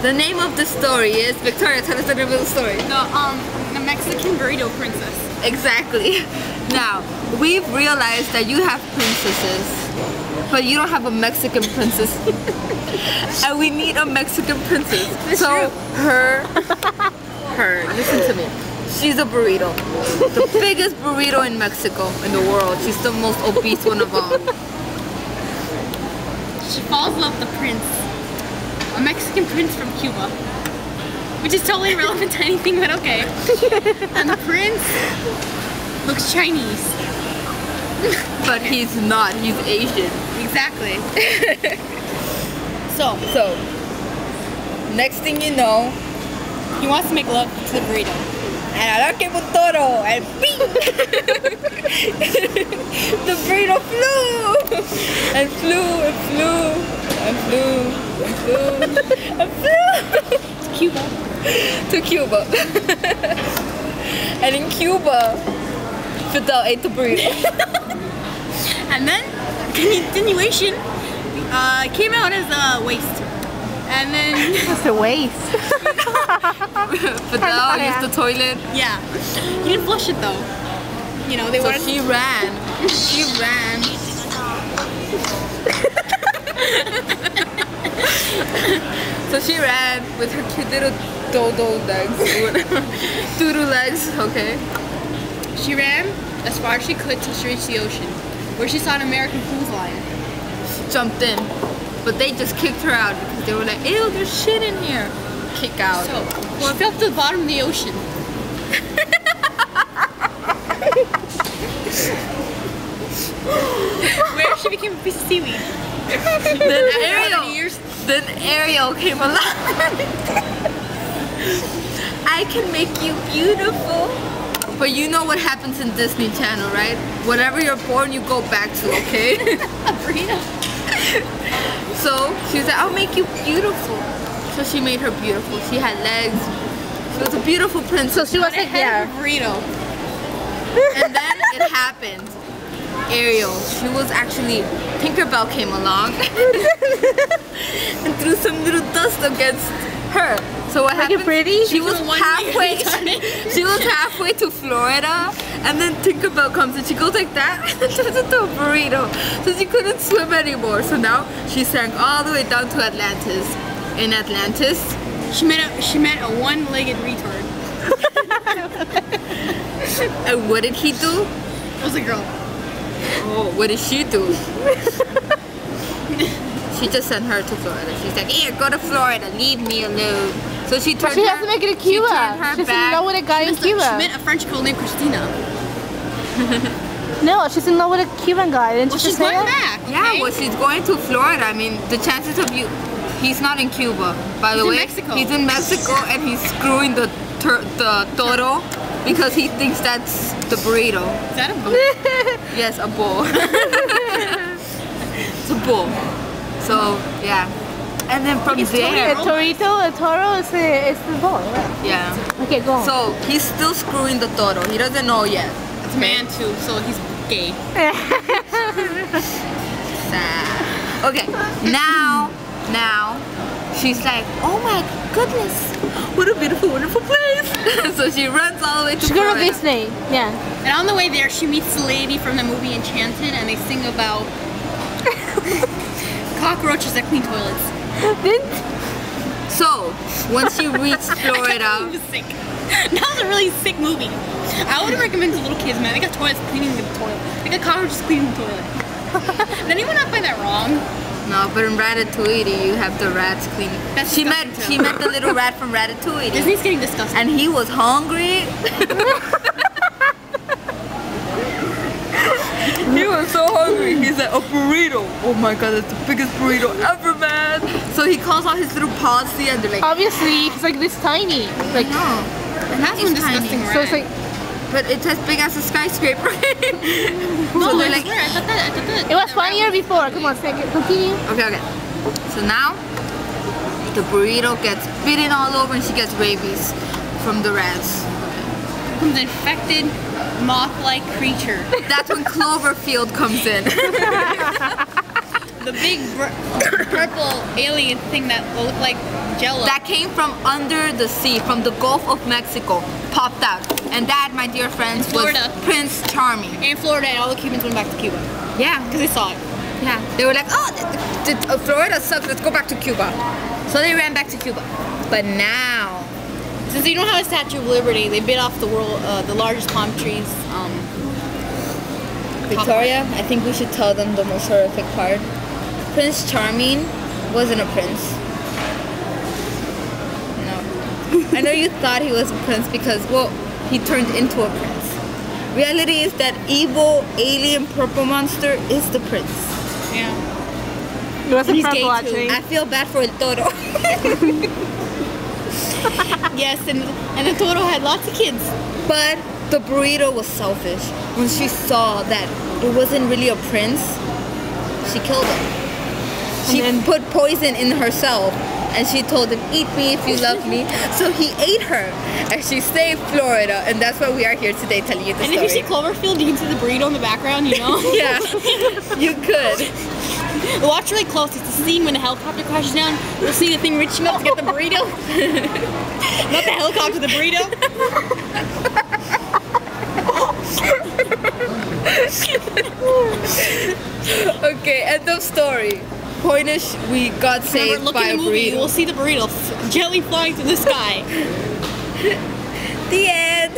The name of the story is Victoria. Tell us the name of the story. The Mexican burrito princess. Exactly. Now we've realized that you have princesses, but you don't have a Mexican princess, and we need a Mexican princess. So her. Listen to me. She's a burrito, the biggest burrito in Mexico, in the world. She's the most obese one of all. She falls in love with the prince, a Mexican prince from Cuba, which is totally irrelevant to anything, but okay. And the prince looks Chinese. But he's not, he's Asian. Exactly. So, next thing you know, he wants to make love to the burrito. and I like it with toro, and bing! The burrito flew! And flew, and flew, and flew, and flew, and flew! To Cuba. To Cuba. And in Cuba, Fidel ate the burrito. And then, continuation, came out as a waste. And then... Just a waste. Fidel used the toilet. Yeah. He didn't flush it though. You know, they So wanted... she ran. She ran. So she ran with her cute little dodo legs. Doodle legs, okay. She ran as far as she could till she reached the ocean, where she saw an American cruise line. She jumped in. But they just kicked her out because they were like, ew, there's shit in here. Kick out. So, she fell to the bottom of the ocean. Where she became a piece of seaweed. Then Ariel came along. I can make you beautiful. But you know what happens in Disney Channel, right? Whenever you're born, you go back to, okay? A burrito. So she was like, I'll make you beautiful. So she made her beautiful. She had legs. She was a beautiful princess. So she was like, yeah. Burrito. And then it happened. Ariel, she was actually, Tinkerbell came along and threw some little dust against her. So what happened? Pretty? She was halfway. She was halfway to Florida, and then Tinkerbell comes and she goes like that and turns into a burrito. So she couldn't swim anymore. So now she sank all the way down to Atlantis. In Atlantis, she met a one-legged retard. And what did he do? It was a girl. Oh, what did she do? She just sent her to Florida. She's like, here, go to Florida, leave me alone. So she turned She has to make it to Cuba. She doesn't know what a guy in Cuba. She met a French girl named Christina. No, she's in love with a Cuban guy. Didn't Well, you she's just say going that? back. Yeah, okay? well, she's going to Florida. I mean, the chances of you... He's not in Cuba, by the way. He's in Mexico. He's in Mexico, and he's screwing the toro because he thinks that's the burrito. Is that a bull? Yes, a bull. It's a bull. So, yeah. And then from there... A toro is the bull, right? Yeah. Okay, go on. So, he's still screwing the toro. He doesn't know yet. It's a man too, so he's gay. Sad. Okay, now, she's like, oh my goodness, what a beautiful, wonderful place. So she runs all the way to She go to Florida. Disney, yeah. And on the way there, she meets the lady from the movie Enchanted, and they sing about cockroaches that clean toilets. So, once she reached Florida... That was sick. That was a really sick movie. I would recommend to little kids, man. They got toilets cleaning the toilet. They got cockroaches cleaning the toilet. Did anyone not find that wrong? No, but in Ratatouille, you have the rats cleaning. That's She met disgusting, too. the little rat from Ratatouille. Disney's getting disgusting. And he was hungry. He was so hungry. He's like, a burrito. Oh my god, that's the biggest burrito ever, man. So he calls out his little posse and they're like, Obviously, it's like this tiny. Like, no. And that's one disgusting rat. so it's like, But it's as big as a skyscraper. No, So they're I like, swear, I thought that it was funnier before. Come on, continue. okay. So now, the burrito gets bitten all over and she gets rabies from the rats. Becomes an infected, moth-like creature. That's when Cloverfield comes in. The big purple alien thing that looked like Jello. That came from under the sea, from the Gulf of Mexico, popped out. And that, my dear friends, was Florida. Prince Charming. In Florida, and all the Cubans went back to Cuba Yeah, because they saw it. yeah. They were like, oh, Florida sucks, let's go back to Cuba. So they ran back to Cuba. But now, Since they don't have a Statue of Liberty, they bit off the largest palm trees. Victoria, I think we should tell them the most horrific part. Prince Charming wasn't a prince. No. I know you thought he was a prince because, well, he turned into a prince. Reality is that evil alien purple monster is the prince. Yeah. It wasn't He's purple gay, too. actually. I feel bad for El Toro. Yes, and the Toro had lots of kids. But the burrito was selfish. When she saw that it wasn't really a prince, she killed him. She put poison in herself and she told him, eat me if you love me. So he ate her and she saved Florida, and that's why we are here today telling you the And story. if you see Cloverfield, you can see the burrito in the background, you know? Yeah, you could. Watch really close. It's the scene when the helicopter crashes down. You'll see the thing reaching up to get the burrito. Not the helicopter, the burrito. Okay, end of story. Point is, we got saved Remember, look by in a the movie. You burrito. will see the burrito gently flying through the sky. The end.